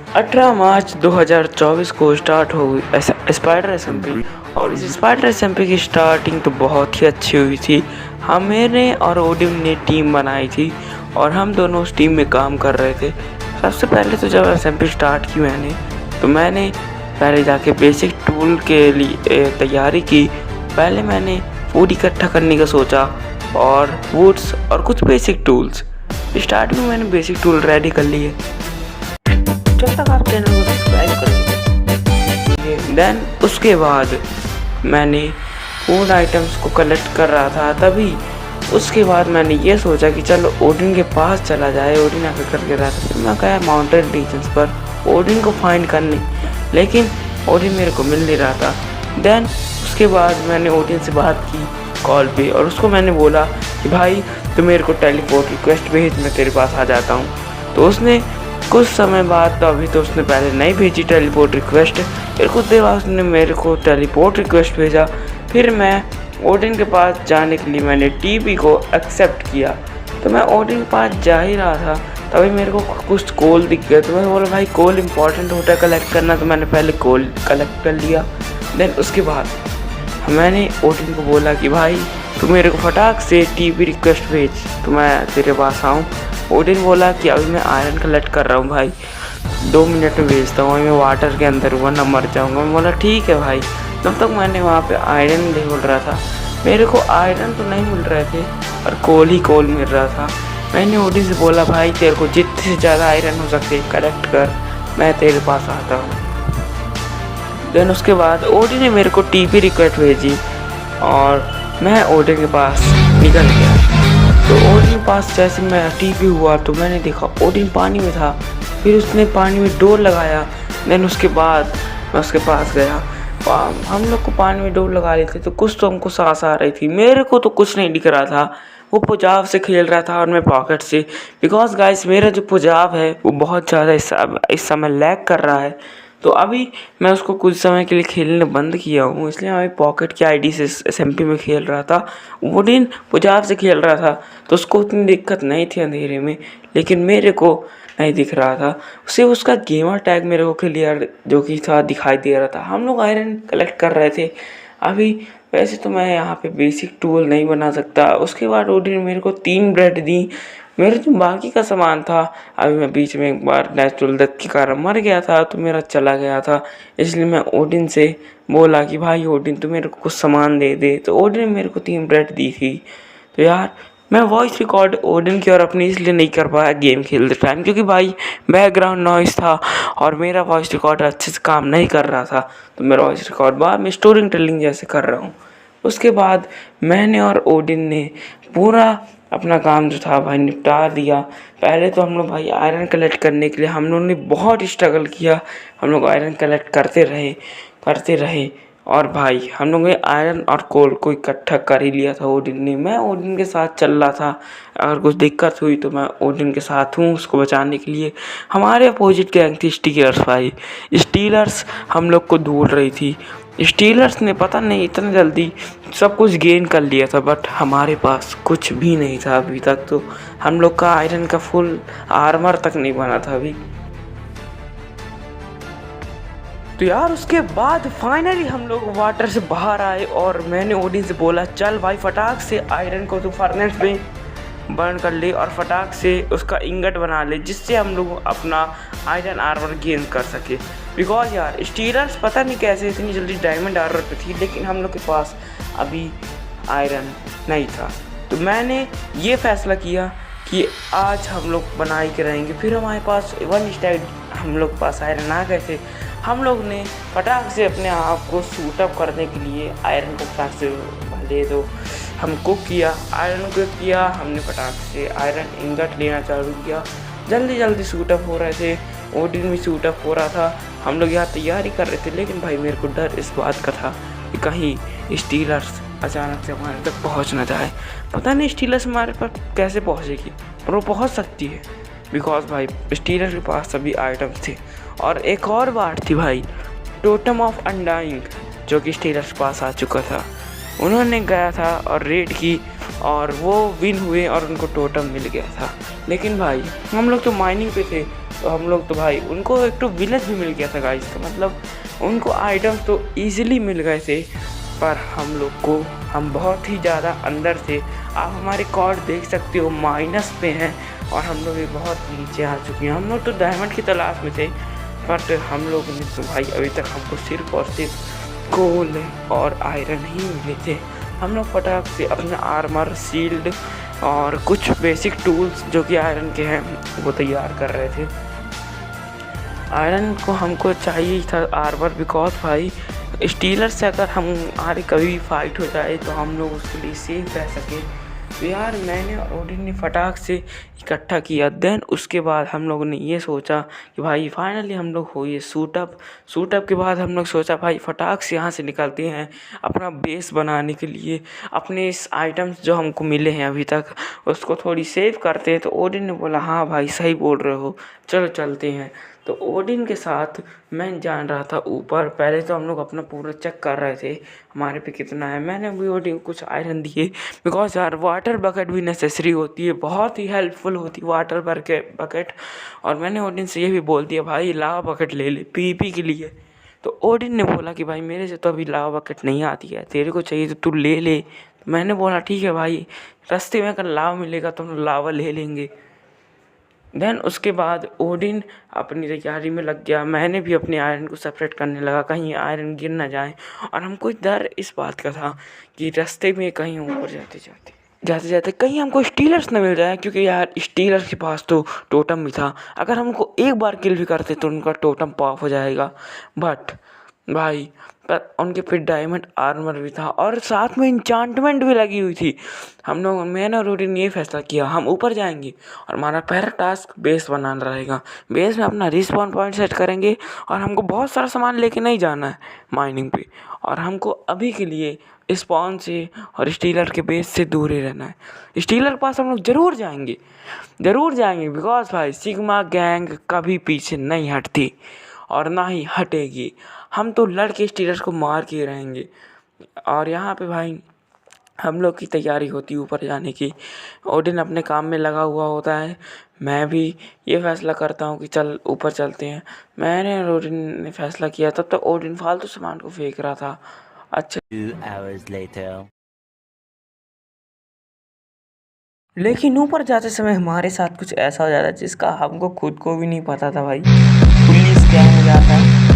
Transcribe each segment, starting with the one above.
18 मार्च 2024 को स्टार्ट हो गई स्पाइडर एसएमपी। और इस स्पाइडर एसएमपी की स्टार्टिंग तो बहुत ही अच्छी हुई थी। हम मैंने और ओडिम ने टीम बनाई थी और हम दोनों उस टीम में काम कर रहे थे। सबसे पहले तो जब एसएमपी स्टार्ट की मैंने पहले जाके बेसिक टूल के लिए तैयारी की। पहले मैंने फूड इकट्ठा करने का सोचा और वुड्स और कुछ बेसिक टूल्स। स्टार्ट में मैंने बेसिक टूल रेडी कर लिए। जब तक आप चैनल को सब्सक्राइब करेंगे। देन उसके बाद मैंने फूड आइटम्स को कलेक्ट कर रहा था। तभी उसके बाद मैंने ये सोचा कि चलो ओडिन के पास चला जाए। ओडिन आकर करके रहा था। फिर मैं गया माउंटेन रीजन्स पर ओडिन को फाइंड करने, लेकिन ओडिन मेरे को मिल नहीं रहा था। देन उसके बाद मैंने ओडिन से बात की कॉल पे और उसको मैंने बोला कि भाई तो मेरे को टेलीपोर्ट रिक्वेस्ट भेज, मैं तेरे पास आ जाता हूँ। तो उसने कुछ समय बाद, तो अभी तो उसने पहले नहीं भेजी टेलीपोर्ट रिक्वेस्ट, फिर कुछ देर बाद उसने मेरे को टेलीपोर्ट रिक्वेस्ट भेजा। फिर मैं ओडिन के पास जाने के लिए मैंने टीपी को एक्सेप्ट किया। तो मैं ओडिन के पास जा ही रहा था, तभी मेरे को कुछ कोल दिख गया। तो मैंने बोला भाई कोल इंपॉर्टेंट होता है कलेक्ट करना, तो मैंने पहले कोल कलेक्ट कर लिया। देन उसके बाद मैंने ओडिन को बोला कि भाई तू मेरे को फटाक से टीपी रिक्वेस्ट भेज, तो मैं तेरे पास आऊँ। ओडिन बोला कि अभी मैं आयरन कलेक्ट कर रहा हूँ भाई, 2 मिनट में भेजता हूँ, मैं वाटर के अंदर वरना मर जाऊँगा। मैं बोला ठीक है भाई। तब तक मैंने वहाँ पे आयरन ढूंढ रहा था। मेरे को आयरन तो नहीं मिल रहे थे और कोल ही कोल मिल रहा था। मैंने ओडिन से बोला भाई तेरे को जितने से ज़्यादा आयरन हो सकते कलेक्ट कर, मैं तेरे पास आता हूँ। देन उसके बाद ओडिन ने मेरे को टीपी रिक्वेस्ट भेजी और मैं ओडिन के पास निकल गया। तो ओडिन के पास जैसे मैं टीपी हुआ तो मैंने देखा ओडिन पानी में था। फिर उसने पानी में डोर लगाया। देन उसके बाद मैं उसके पास गया। हम लोग को पानी में डोर लगा लेते तो कुछ तो हमको सांस आ रही थी। मेरे को तो कुछ नहीं दिख रहा था। वो पुजाब से खेल रहा था और मैं पॉकेट से। बिकॉज गाइस मेरा जो पुजाब है वो बहुत ज़्यादा इस समय लैग कर रहा है। तो अभी मैं उसको कुछ समय के लिए खेलने बंद किया हूँ, इसलिए मैं पॉकेट की आईडी से एसएमपी में खेल रहा था। ओडिन पुजाब से खेल रहा था तो उसको उतनी दिक्कत नहीं थी अंधेरे में, लेकिन मेरे को नहीं दिख रहा था। उसे उसका गेमर टैग मेरे को क्लियर जो कि था दिखाई दे रहा था। हम लोग आयरन कलेक्ट कर रहे थे। अभी वैसे तो मैं यहाँ पे बेसिक टूल नहीं बना सकता। उसके बाद ओडिन मेरे को 3 ब्रेड दी। मेरे जो बाकी का सामान था, अभी मैं बीच में एक बार नेचुरल डेथ के कारण मर गया था तो मेरा चला गया था। इसलिए मैं ओडिन से बोला कि भाई ओडिन तू मेरे को कुछ सामान दे दे। तो ओडिन ने मेरे को 3 ब्रेड दी थी। तो यार मैं वॉइस रिकॉर्ड ओडिन की और अपनी इसलिए नहीं कर पाया गेम खेलते टाइम, क्योंकि भाई बैकग्राउंड नॉइस था और मेरा वॉइस रिकॉर्ड अच्छे से काम नहीं कर रहा था। तो मेरा वॉइस रिकॉर्ड बाद में स्टोरी टेलिंग जैसे कर रहा हूँ। उसके बाद मैंने और ओडिन ने पूरा अपना काम जो था भाई निपटा दिया। पहले तो हम लोग भाई आयरन कलेक्ट करने के लिए हम लोगों ने बहुत स्ट्रगल किया। हम लोग आयरन कलेक्ट करते रहे और भाई हम लोगों ने आयरन और कोल को इकट्ठा कर ही लिया था ओडिन ने। मैं ओडिन के साथ चल रहा था। अगर कुछ दिक्कत हुई तो मैं ओडिन के साथ हूँ उसको बचाने के लिए। हमारे अपोजिट गैंग थी स्टीलर्स भाई। स्टीलर्स हम लोग को ढूंढ रही थी। स्टीलर्स ने पता नहीं इतना जल्दी सब कुछ गेन कर लिया था, बट हमारे पास कुछ भी नहीं था अभी तक। तो हम लोग का आयरन का फुल आर्मर तक नहीं बना था अभी। तो यार उसके बाद फाइनली हम लोग वाटर से बाहर आए और मैंने ओडिन से बोला चल भाई फटाक से आयरन को तो फर्नेस में बर्न कर ले और फटाक से उसका इंगट बना ले, जिससे हम लोग अपना आयरन आर्मर गेन कर सके। बिकॉज यार स्टीलर्स पता नहीं कैसे इतनी जल्दी डायमंड आर्मर पे थी, लेकिन हम लोग के पास अभी आयरन नहीं था। तो मैंने ये फैसला किया कि आज हम लोग बनाई के रहेंगे। फिर हमारे पास 1 स्टैक हम लोग के पास आयरन आ गए थे। हम लोग ने फटाक से अपने आप को सूटअप करने के लिए आयरन को फटाक से ले दो हम कुक किया, आयरन कुक किया। हमने फटाक से आयरन इंगट लेना चालू किया। जल्दी जल्दी सूटअप हो रहे थे। ओडिन भी सूटअप हो रहा था। हम लोग यहाँ तैयारी कर रहे थे, लेकिन भाई मेरे को डर इस बात का था कि कहीं स्टीलर्स अचानक से हमारे तक पहुँच ना जाए। पता नहीं स्टीलर्स हमारे पास कैसे पहुँचेगी, पर वो पहुँच सकती है। बिकॉज भाई स्टीलर के पास सभी आइटम्स थे। और एक और बात थी भाई, टोटम ऑफ अनडाइंग जो कि स्टीलर्स के पास आ चुका था। उन्होंने गया था और रेड की और वो विन हुए और उनको टोटम मिल गया था। लेकिन भाई हम लोग तो माइनिंग पे थे तो हम लोग तो भाई उनको एक तो विलेज भी मिल गया था गाइस, तो मतलब उनको आइटम तो ईजिली मिल गए थे। पर हम लोग को हम बहुत ही ज़्यादा अंदर से, आप हमारे कॉर्ड देख सकते हो माइनस पे हैं और हम लोग भी बहुत नीचे आ चुके हैं। हम लोग तो डायमंड की तलाश में थे, बट हम लोग ने तो भाई अभी तक हमको सिर्फ और सिर्फ कोल और आयरन ही मिले थे। हम लोग फटाक से अपना आर्मर, शील्ड और कुछ बेसिक टूल्स जो कि आयरन के हैं वो तैयार कर रहे थे। आयरन को हमको चाहिए था आर्मर, बिकॉज भाई स्टीलर से अगर हमारे कभी फाइट हो जाए तो हम लोग उसके लिए सेफ रह सके। तो यार मैंने और ओडिन ने फटाक से इकट्ठा किया। देन उसके बाद हम लोगों ने ये सोचा कि भाई फाइनली हम लोग हो ये सूटअप के बाद हम लोग सोचा भाई फटाक से यहाँ से निकलते हैं अपना बेस बनाने के लिए। अपने इस आइटम्स जो हमको मिले हैं अभी तक उसको थोड़ी सेव करते हैं। तो ओडिन ने बोला हाँ भाई सही बोल रहे हो, चलो चलते हैं। तो ओडिन के साथ मैं जान रहा था ऊपर। पहले तो हम लोग अपना पूरा चेक कर रहे थे हमारे पे कितना है। मैंने भी ओडिन को कुछ आयरन दिए, बिकॉज यार वाटर बकेट भी नेसेसरी होती है, बहुत ही हेल्पफुल होती है वाटर बकेट। और मैंने ओडिन से ये भी बोल दिया भाई लावा बकेट ले ले पीपी के लिए। तो ओडिन ने बोला कि भाई मेरे से तो अभी लावा बकेट नहीं आती है, तेरे को चाहिए तो तू ले ले। तो मैंने बोला ठीक है भाई, रास्ते में अगर लावा मिलेगा तो हम लावा ले लेंगे। देन उसके बाद ओडिन अपनी तैयारी में लग गया। मैंने भी अपने आयरन को सेपरेट करने लगा, कहीं आयरन गिर ना जाए। और हमको डर इस बात का था कि रास्ते में कहीं ऊपर जाते जाते कहीं हमको स्टीलर्स न मिल जाए, क्योंकि यार स्टीलर्स के पास तो टोटम भी था। अगर हमको एक बार किल भी करते तो उनका टोटम पॉप हो जाएगा। बट भाई पर उनके फिर डायमंड आर्मर भी था और साथ में इंचांटमेंट भी लगी हुई थी। हम लोग, मैंने और रोडी ने ये फैसला किया हम ऊपर जाएंगे और हमारा पहला टास्क बेस बनाना रहेगा। बेस में अपना रिस्पॉन पॉइंट सेट करेंगे और हमको बहुत सारा सामान लेके नहीं जाना है माइनिंग पे। और हमको अभी के लिए स्पॉन से और स्टीलर के बेस से दूर ही रहना है। स्टीलर के पास हम लोग ज़रूर जाएंगे बिकॉज भाई सिग्मा गैंग कभी पीछे नहीं हटती और ना ही हटेगी। हम तो लड़के स्टीलर्स को मार के रहेंगे। और यहाँ पे भाई हम लोग की तैयारी होती है ऊपर जाने की। ओडिन अपने काम में लगा हुआ होता है, मैं भी ये फैसला करता हूँ कि चल ऊपर चलते हैं। मैंने और ओडिन ने फैसला किया, तब तक ओडिन फालतू सामान को फेंक रहा था। अच्छा 2 hours later. लेकिन ऊपर जाते समय हमारे साथ कुछ ऐसा हो जाता है जिसका हमको खुद को भी नहीं पता था भाई। पुलिस क्या हो जाता है।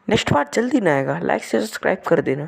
नेक्स्ट पार्ट जल्दी ना आएगा, लाइक से सब्सक्राइब कर देना।